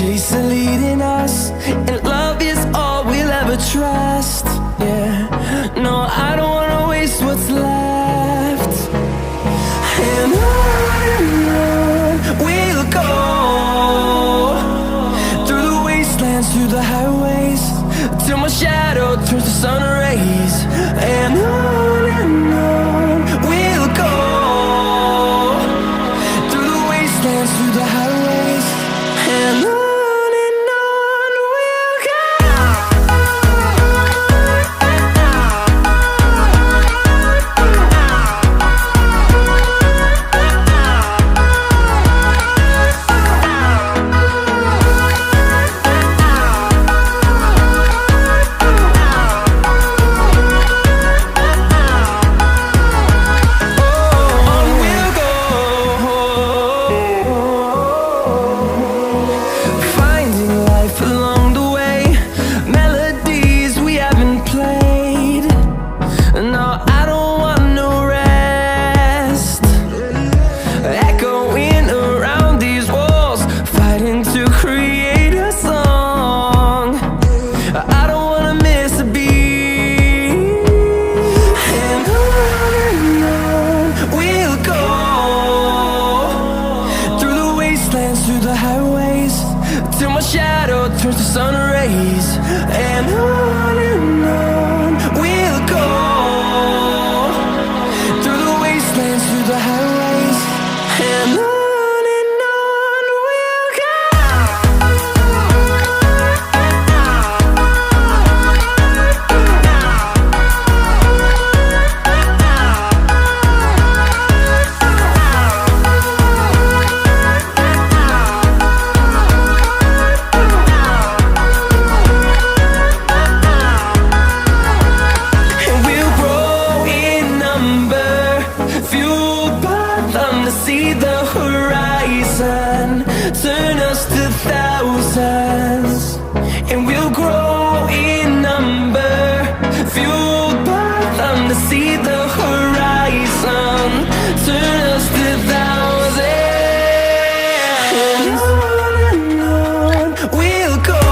chase are leading us, and love is all we'll ever trust. Yeah, no, I don't wanna waste what's left. And on we'll go, through the wastelands, through the highways, till my shadow turns to sun rays. And on we'll go, through the wastelands, through the highways, and on. Through the highways, till my shadow turns to sun rays. And on we'll go, through the wastelands, through the highways, and on. See the horizon turn us to thousands, and we'll grow in number, fueled by them to see the horizon turn us to thousands. And on we'll go,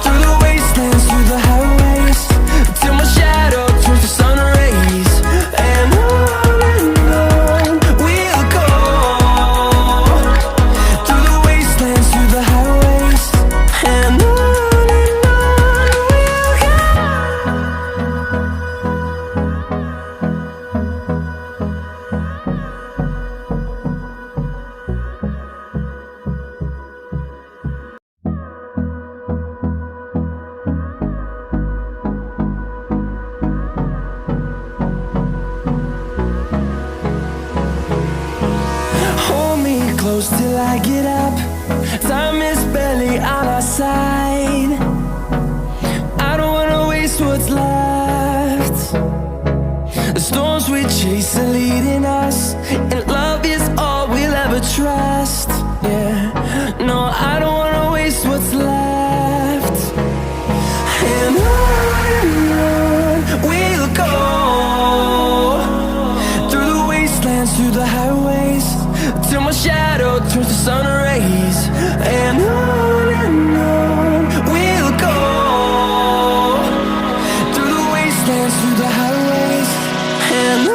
through the wastelands, through the highways, till my shadow turns to sun rays. And close till I get up, time is barely on our side. I don't wanna waste what's left. The storms we chase are leading us, and love is all we'll ever trust. Yeah, no, I don't wanna waste what's left. And on we'll go, through the wastelands, through the highways, till my shadow turns to sun rays. And on we'll go, through the wastelands, through the highways, and on.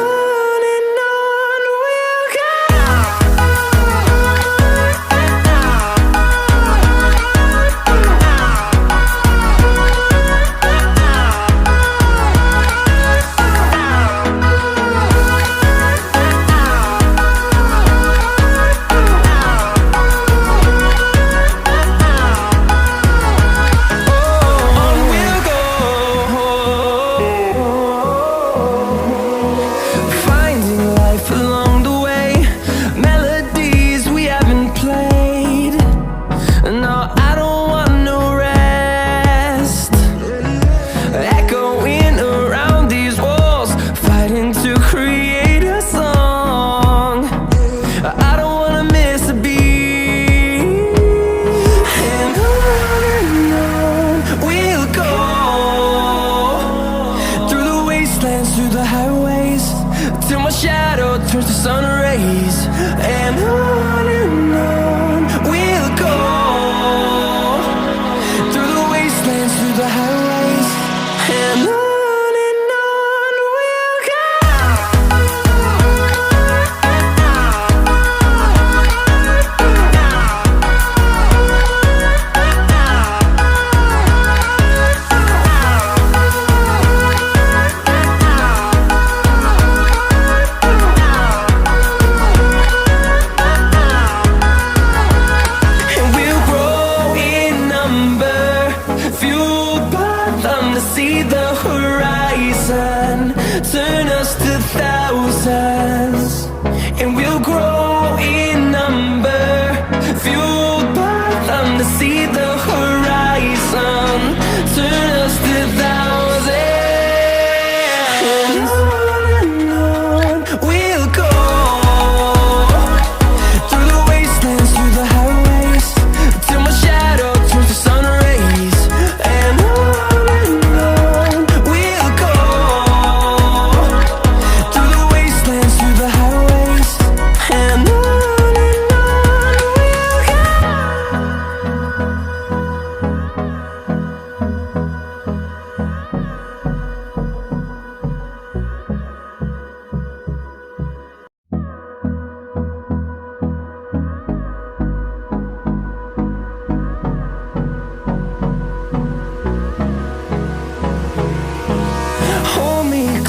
turns to sun rays, and on we'll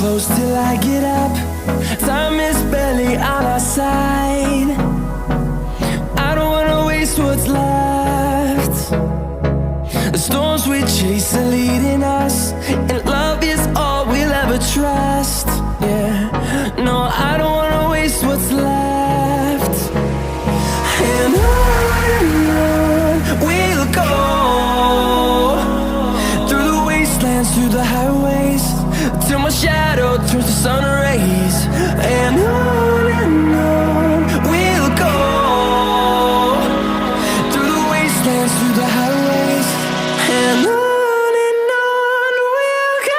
close till I get up. Time is barely on our side. I don't wanna waste what's left. The storms we chase are leading us, and love is all we'll ever trust. Yeah, no, I don't wanna waste what's left. And on we'll go, through the wastelands, through the highways, till my shadow turns to sun rays. And on we'll go, through the wastelands, through the highways, and on we'll go.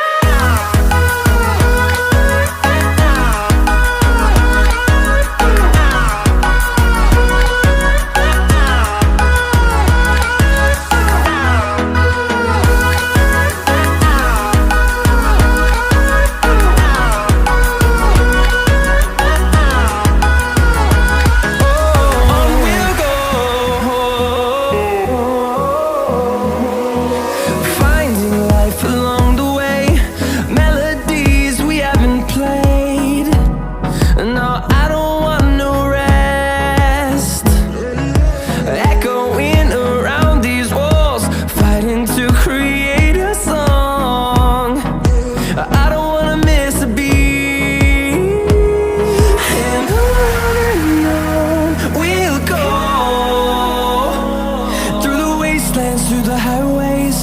Through the highways,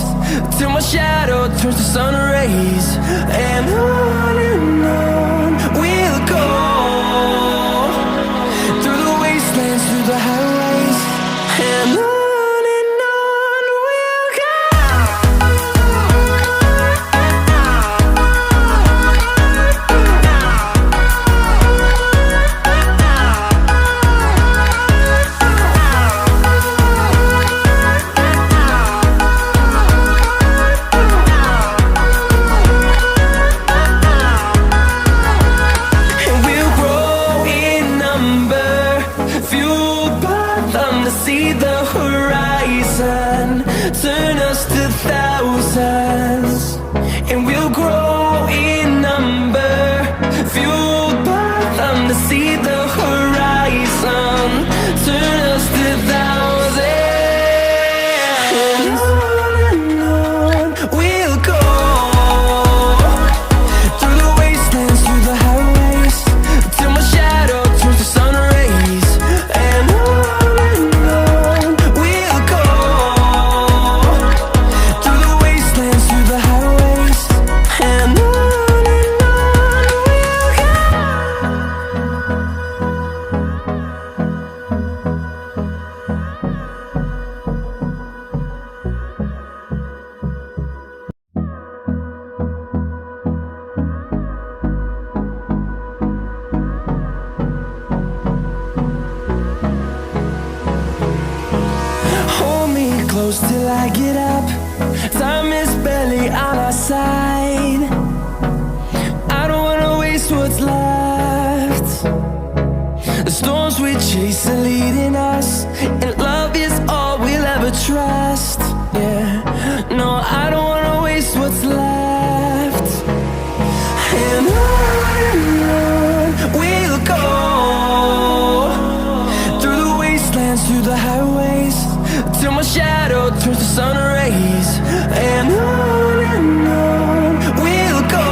till my shadow turns to sun rays. And on we'll go, through the wastelands, through the highways, and on we'll go. See the horizon turn us to thousands, and we'll grow in number, fueled by them to see the horizon turn us to thousands. And on we'll go, through the wastelands, through the highways, till my shadow turns to sun rays. And close till I get up. Time is barely on our side. I don't wanna waste what's left. The storms we chase are leading us, and love is all we'll ever trust. Yeah, no, I don't wanna waste what's left. And on we'll go, through the wastelands, through the highways, till my shadow turns to sun rays. And on we'll go,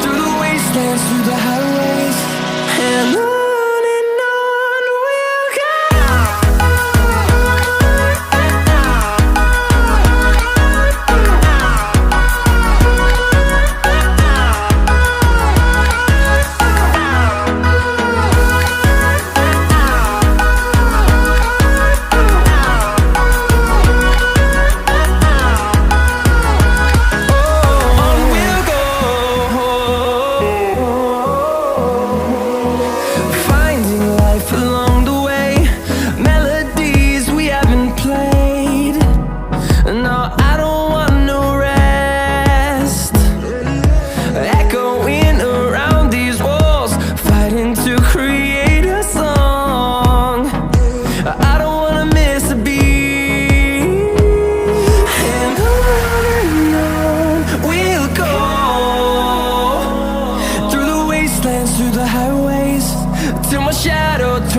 through the wastelands, through the highways, and on we'll go.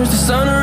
turns to sun